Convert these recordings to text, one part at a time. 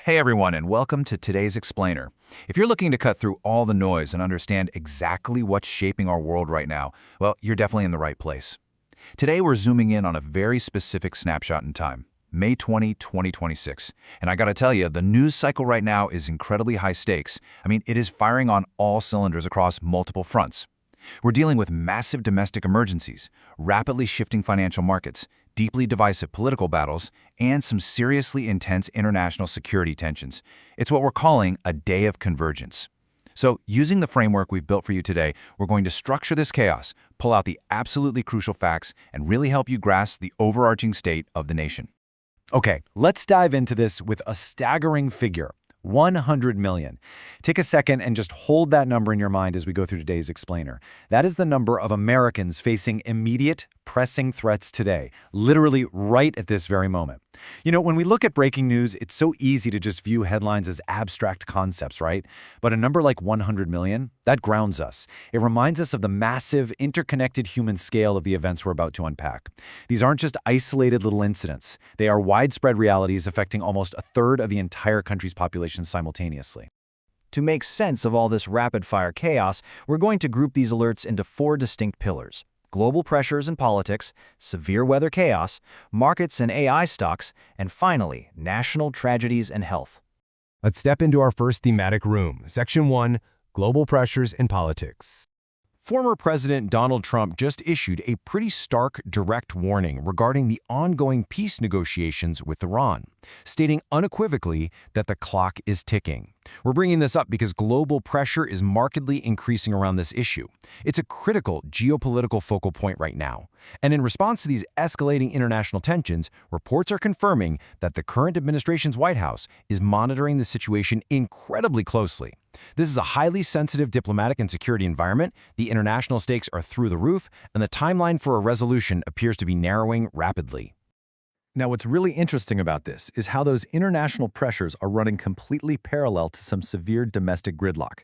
Hey everyone, and welcome to today's Explainer. If you're looking to cut through all the noise and understand exactly what's shaping our world right now, well, you're definitely in the right place. Today we're zooming in on a very specific snapshot in time, May 20, 2026. And I gotta tell you, the news cycle right now is incredibly high stakes. It is firing on all cylinders across multiple fronts. We're dealing with massive domestic emergencies, rapidly shifting financial markets, deeply divisive political battles, and some seriously intense international security tensions. It's what we're calling a day of convergence. So, using the framework we've built for you today, we're going to structure this chaos, pull out the absolutely crucial facts, and really help you grasp the overarching state of the nation. Okay, let's dive into this with a staggering figure. 100 million. Take a second and just hold that number in your mind as we go through today's explainer. That is the number of Americans facing immediate, pressing threats today, literally right at this very moment. You know, when we look at breaking news, it's so easy to just view headlines as abstract concepts, right? But a number like 100 million, that grounds us. It reminds us of the massive, interconnected human scale of the events we're about to unpack. These aren't just isolated little incidents. They are widespread realities affecting almost a third of the entire country's population simultaneously. To make sense of all this rapid-fire chaos, we're going to group these alerts into four distinct pillars: global pressures and politics, severe weather chaos, markets and AI stocks, and finally, national tragedies and health. Let's step into our first thematic room, Section 1, Global Pressures and Politics. Former President Donald Trump just issued a pretty stark, direct warning regarding the ongoing peace negotiations with Iran, stating unequivocally that the clock is ticking. We're bringing this up because global pressure is markedly increasing around this issue. It's a critical geopolitical focal point right now. And in response to these escalating international tensions, reports are confirming that the current administration's White House is monitoring the situation incredibly closely. This is a highly sensitive diplomatic and security environment, the international stakes are through the roof, and the timeline for a resolution appears to be narrowing rapidly. Now, what's really interesting about this is how those international pressures are running completely parallel to some severe domestic gridlock.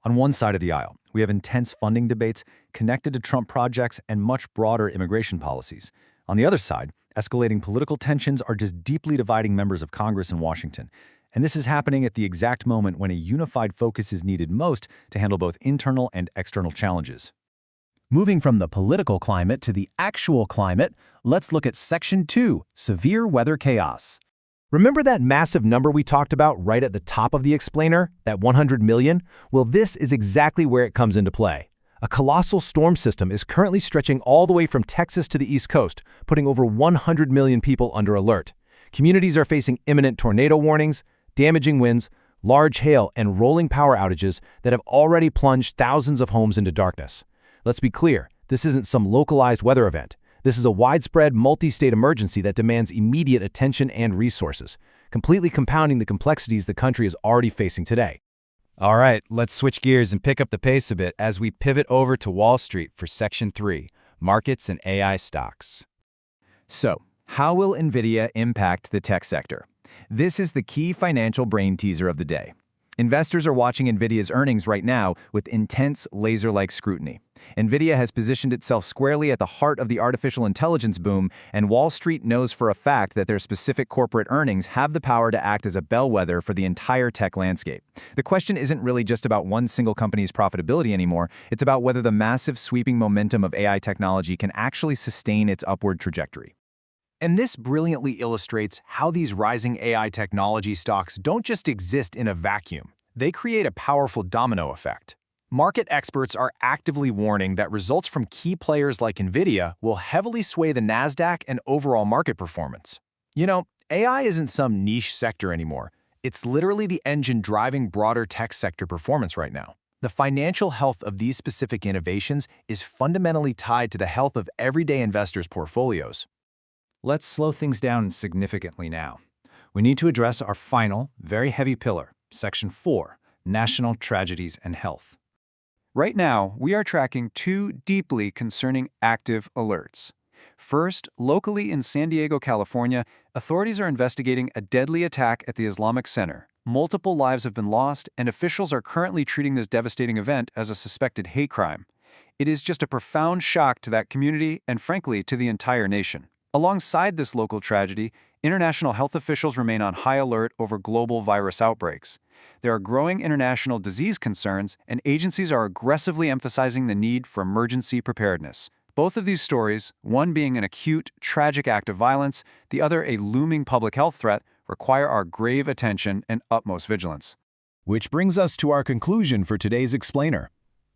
On one side of the aisle, we have intense funding debates connected to Trump projects and much broader immigration policies. On the other side, escalating political tensions are just deeply dividing members of Congress in Washington. And this is happening at the exact moment when a unified focus is needed most to handle both internal and external challenges. Moving from the political climate to the actual climate, let's look at Section 2, Severe Weather Chaos. Remember that massive number we talked about right at the top of the explainer, that 100 million? Well, this is exactly where it comes into play. A colossal storm system is currently stretching all the way from Texas to the East Coast, putting over 100 million people under alert. Communities are facing imminent tornado warnings, damaging winds, large hail, and rolling power outages that have already plunged thousands of homes into darkness. Let's be clear, this isn't some localized weather event. This is a widespread, multi-state emergency that demands immediate attention and resources, completely compounding the complexities the country is already facing today. All right, let's switch gears and pick up the pace a bit as we pivot over to Wall Street for Section 3, Markets and AI Stocks. So, how will Nvidia impact the tech sector? This is the key financial brain teaser of the day. Investors are watching Nvidia's earnings right now with intense, laser-like scrutiny. Nvidia has positioned itself squarely at the heart of the artificial intelligence boom, and Wall Street knows for a fact that their specific corporate earnings have the power to act as a bellwether for the entire tech landscape. The question isn't really just about one single company's profitability anymore, it's about whether the massive sweeping momentum of AI technology can actually sustain its upward trajectory. And this brilliantly illustrates how these rising AI technology stocks don't just exist in a vacuum. They create a powerful domino effect. Market experts are actively warning that results from key players like Nvidia will heavily sway the Nasdaq and overall market performance. You know, AI isn't some niche sector anymore. It's literally the engine driving broader tech sector performance right now. The financial health of these specific innovations is fundamentally tied to the health of everyday investors' portfolios. Let's slow things down significantly now. We need to address our final, very heavy pillar, Section 4, National Tragedies and Health. Right now, we are tracking two deeply concerning active alerts. First, locally in San Diego, California, authorities are investigating a deadly attack at the Islamic Center. Multiple lives have been lost, and officials are currently treating this devastating event as a suspected hate crime. It is just a profound shock to that community and, frankly, to the entire nation. Alongside this local tragedy, International health officials remain on high alert over global virus outbreaks. There are growing international disease concerns, and agencies are aggressively emphasizing the need for emergency preparedness. Both of these stories, one being an acute, tragic act of violence, the other a looming public health threat, require our grave attention and utmost vigilance. Which brings us to our conclusion for today's explainer.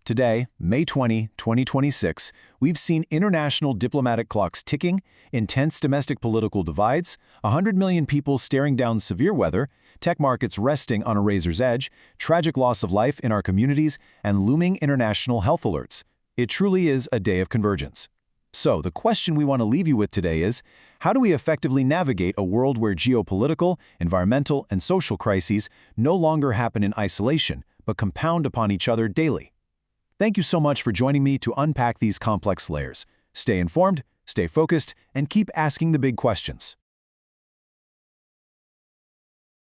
Today, May 20, 2026, we've seen international diplomatic clocks ticking, intense domestic political divides, 100 million people staring down severe weather, tech markets resting on a razor's edge, tragic loss of life in our communities, and looming international health alerts. It truly is a day of convergence. So, the question we want to leave you with today is, how do we effectively navigate a world where geopolitical, environmental, and social crises no longer happen in isolation, but compound upon each other daily? Thank you so much for joining me to unpack these complex layers. Stay informed, stay focused, and keep asking the big questions.